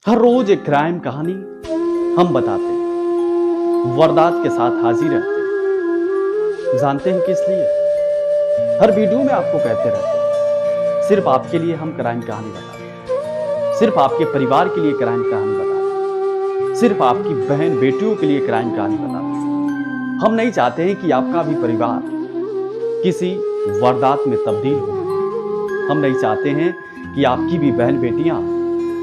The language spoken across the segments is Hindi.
हर रोज एक क्राइम कहानी हम बताते हैं, वारदात के साथ हाजिर रहते हैं। जानते हैं किस लिए? हर वीडियो में आपको कहते रहते हैं, सिर्फ आपके लिए हम क्राइम कहानी बताते हैं, सिर्फ आपके परिवार के लिए क्राइम कहानी बताते हैं, सिर्फ आपकी बहन बेटियों के लिए क्राइम कहानी बताते हैं। हम नहीं चाहते हैं कि आपका भी परिवार किसी वारदात में तब्दील हो। हम नहीं चाहते हैं कि आपकी भी बहन बेटियां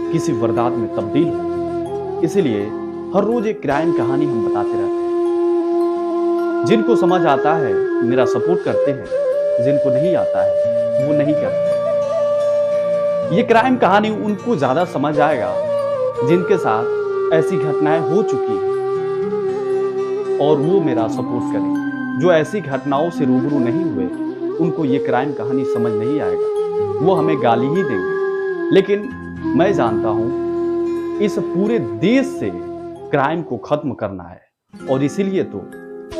किसी वारदात में तब्दील हो। इसलिए हर रोज एक क्राइम कहानी हम बताते रहते हैं। जिनको समझ आता है मेरा सपोर्ट करते हैं, जिनको नहीं आता है वो नहीं करते। ये क्राइम कहानी उनको ज्यादा समझ आएगा जिनके साथ ऐसी घटनाएं हो चुकी हैं और वो मेरा सपोर्ट करें। जो ऐसी घटनाओं से रूबरू नहीं हुए उनको ये क्राइम कहानी समझ नहीं आएगा, वो हमें गाली ही देंगे। लेकिन मैं जानता हूं इस पूरे देश से क्राइम को खत्म करना है और इसीलिए तो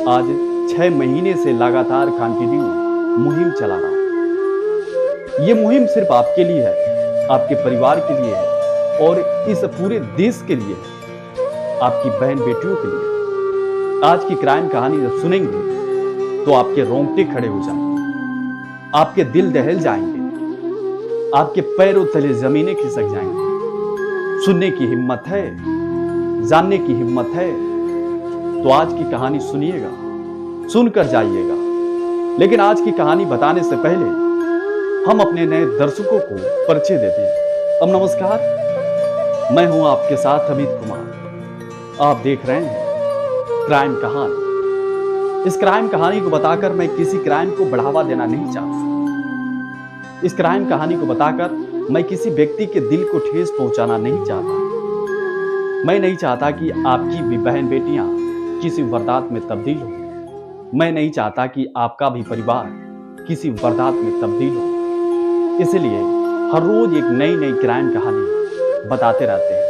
आज 6 महीने से लगातार कंटिन्यू मुहिम चला रहा हूं। ये मुहिम सिर्फ आपके लिए है, आपके परिवार के लिए है और इस पूरे देश के लिए है, आपकी बहन बेटियों के लिए। आज की क्राइम कहानी जब सुनेंगे तो आपके रोंगटे खड़े हो जाएंगे, आपके दिल दहल जाएंगे, आपके पैरों तले जमीनें खिसक जाएंगी। सुनने की हिम्मत है, जानने की हिम्मत है तो आज की कहानी सुनिएगा, सुनकर जाइएगा। लेकिन आज की कहानी बताने से पहले हम अपने नए दर्शकों को परिचय देते हैं। अब नमस्कार, मैं हूं आपके साथ अमित कुमार। आप देख रहे हैं क्राइम कहानी। इस क्राइम कहानी को बताकर मैं किसी क्राइम को बढ़ावा देना नहीं चाहता। इस क्राइम कहानी को बताकर मैं किसी व्यक्ति के दिल को ठेस पहुंचाना नहीं चाहता। मैं नहीं चाहता कि आपकी भी बहन बेटियां किसी वारदात में तब्दील हो। मैं नहीं चाहता कि आपका भी परिवार किसी वारदात में तब्दील हो। इसलिए हर रोज एक नई नई क्राइम कहानी बताते रहते हैं,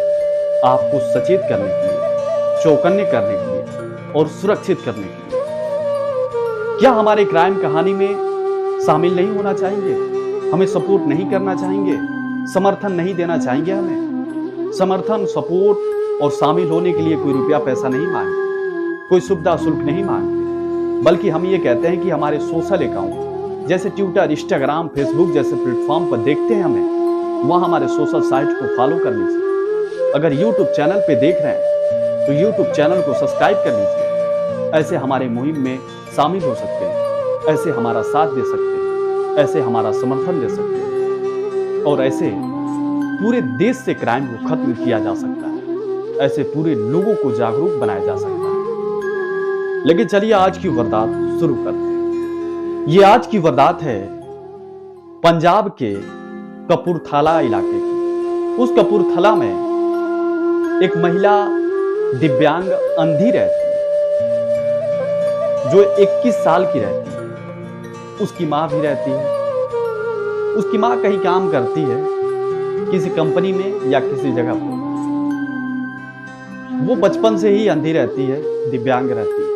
आपको सचेत करने के लिए, चौकन्ने करने के लिए और सुरक्षित करने के लिए। क्या हमारे क्राइम कहानी में शामिल नहीं होना चाहेंगे? हमें सपोर्ट नहीं करना चाहेंगे? समर्थन नहीं देना चाहेंगे? हमें समर्थन, सपोर्ट और शामिल होने के लिए कोई रुपया पैसा नहीं मांगते, कोई सुविधा शुल्क नहीं मांगते, बल्कि हम ये कहते हैं कि हमारे सोशल अकाउंट जैसे ट्विटर, इंस्टाग्राम, फेसबुक जैसे प्लेटफॉर्म पर देखते हैं हमें, वहां हमारे सोशल साइट को फॉलो कर लीजिए। अगर यूट्यूब चैनल पे देख रहे हैं तो यूट्यूब चैनल को सब्सक्राइब कर लीजिए। ऐसे हमारे मुहिम में शामिल हो सकते हैं, ऐसे हमारा साथ दे सकते हैं, ऐसे हमारा समर्थन दे सकते हैं और ऐसे पूरे देश से क्राइम को खत्म किया जा सकता है। ऐसे पूरे लोगों को जागरूक बनाया जा सकता है। लेकिन चलिए आज की वारदात शुरू करते हैं। ये आज की वारदात है पंजाब के कपूरथला इलाके की। उस कपूरथला में एक महिला दिव्यांग अंधी रहती है जो 21 साल की रहती है। उसकी मां भी रहती है। उसकी मां कहीं काम करती है, किसी कंपनी में या किसी जगह पर। वो बचपन से ही अंधी रहती है, दिव्यांग रहती है।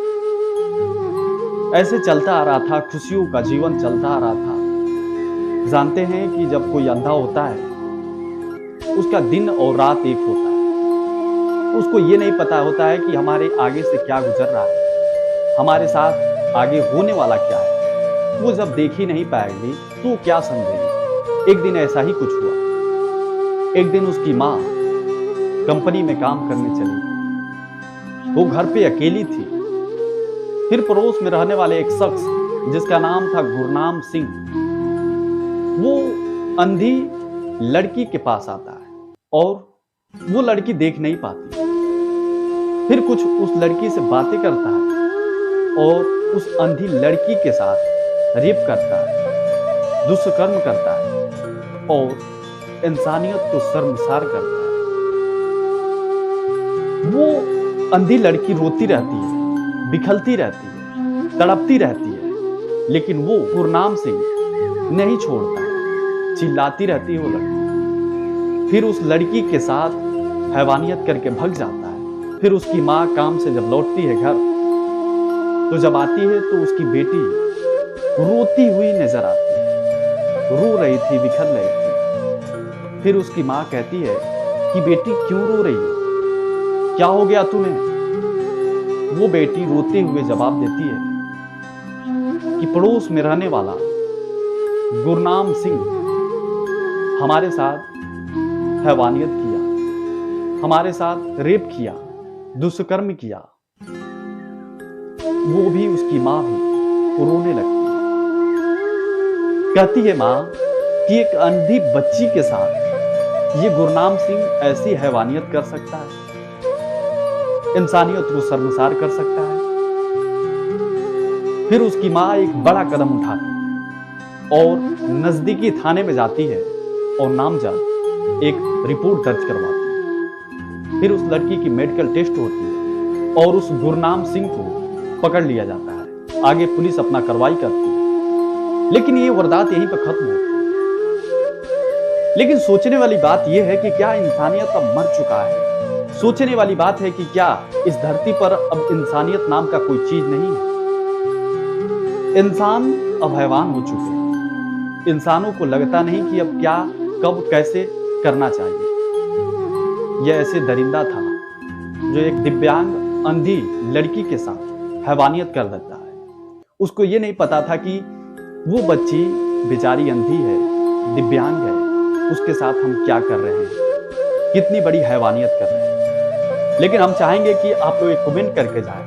ऐसे चलता आ रहा था, खुशियों का जीवन चलता आ रहा था। जानते हैं कि जब कोई अंधा होता है उसका दिन और रात एक होता है। उसको ये नहीं पता होता है कि हमारे आगे से क्या गुजर रहा है, हमारे साथ आगे होने वाला क्या है। वो जब देख ही नहीं पाएगी तो क्या समझेगी। एक दिन ऐसा ही कुछ हुआ। एक दिन उसकी मां कंपनी में काम करने चली। वो घर पे अकेली थी। फिर पड़ोस में रहने वाले एक शख्स जिसका नाम था गुरनाम सिंह, वो अंधी लड़की के पास आता है और वो लड़की देख नहीं पाती। फिर कुछ उस लड़की से बातें करता है और उस अंधी लड़की के साथ रेप करता है, दुष्कर्म करता है और इंसानियत को शर्मसार करता है। वो अंधी लड़की रोती रहती है, बिखलती रहती है, तड़पती रहती है, लेकिन वो गुरनाम सिंह नहीं छोड़ता है। चिल्लाती रहती है वो लड़की। फिर उस लड़की के साथ हैवानियत करके भग जाता है। फिर उसकी माँ काम से जब लौटती है घर, तो जब आती है तो उसकी बेटी रोती हुई नजर आती है, रो रही थी, बिखर रही थी। फिर उसकी माँ कहती है कि बेटी क्यों रो रही हो, क्या हो गया तुम्हें। वो बेटी रोते हुए जवाब देती है कि पड़ोस में रहने वाला गुरनाम सिंह हमारे साथ हैवानियत किया, हमारे साथ रेप किया, दुष्कर्म किया। वो भी, उसकी मां भी रोने लगती है। कहती है मां कि एक अंधी बच्ची के साथ ये गुरनाम सिंह ऐसी हैवानियत कर सकता है, इंसानियत को शर्मसार कर सकता है। फिर उसकी मां एक बड़ा कदम उठाती और नजदीकी थाने में जाती है और नामजद एक रिपोर्ट दर्ज करवाती है। फिर उस लड़की की मेडिकल टेस्ट होती है और उस गुरनाम सिंह को पकड़ लिया जाता है। आगे पुलिस अपना कार्रवाई करती है, लेकिन ये वारदात यहीं पर खत्म होती है। लेकिन सोचने वाली बात यह है कि क्या इंसानियत अब मर चुका है। सोचने वाली बात है कि क्या इस धरती पर अब इंसानियत नाम का कोई चीज नहीं है। इंसान अब हैवान हो चुके हैं। इंसानों को लगता नहीं कि अब क्या, कब, कैसे करना चाहिए। यह ऐसे दरिंदा था जो एक दिव्यांग अंधी लड़की के साथ हैवानियत कर देता है। उसको यह नहीं पता था कि वो बच्ची बेचारी अंधी है, दिव्यांग है, उसके साथ हम क्या कर रहे हैं, कितनी बड़ी हैवानियत कर रहे हैं। लेकिन हम चाहेंगे कि आप लोग एक कमेंट करके जाएं,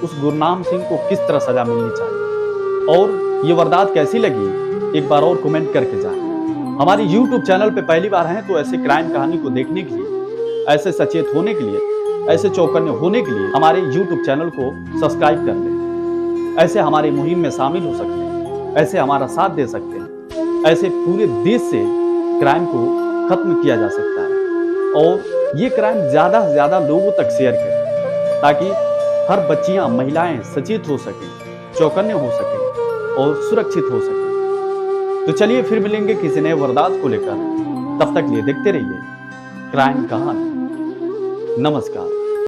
उस गुरनाम सिंह को किस तरह सजा मिलनी चाहिए और ये वारदात कैसी लगी, एक बार और कमेंट करके जाएं। हमारी YouTube चैनल पे पहली बार हैं तो ऐसे क्राइम कहानी को देखने के लिए, ऐसे सचेत होने के लिए, ऐसे चौकन्ने होने के लिए हमारे YouTube चैनल को सब्सक्राइब कर लें। ऐसे हमारी मुहिम में शामिल हो सकते हैं, ऐसे हमारा साथ दे सकते हैं, ऐसे पूरे देश से क्राइम को खत्म किया जा सकता है। और ये क्राइम ज्यादा से ज्यादा लोगों तक शेयर करें ताकि हर बच्चियां, महिलाएं सचेत हो सकें, चौकन्ने हो सकें और सुरक्षित हो सकें। तो चलिए फिर मिलेंगे किसी नए वारदात को लेकर। तब तक लिए देखते रहिए क्राइम कहानी। नमस्कार।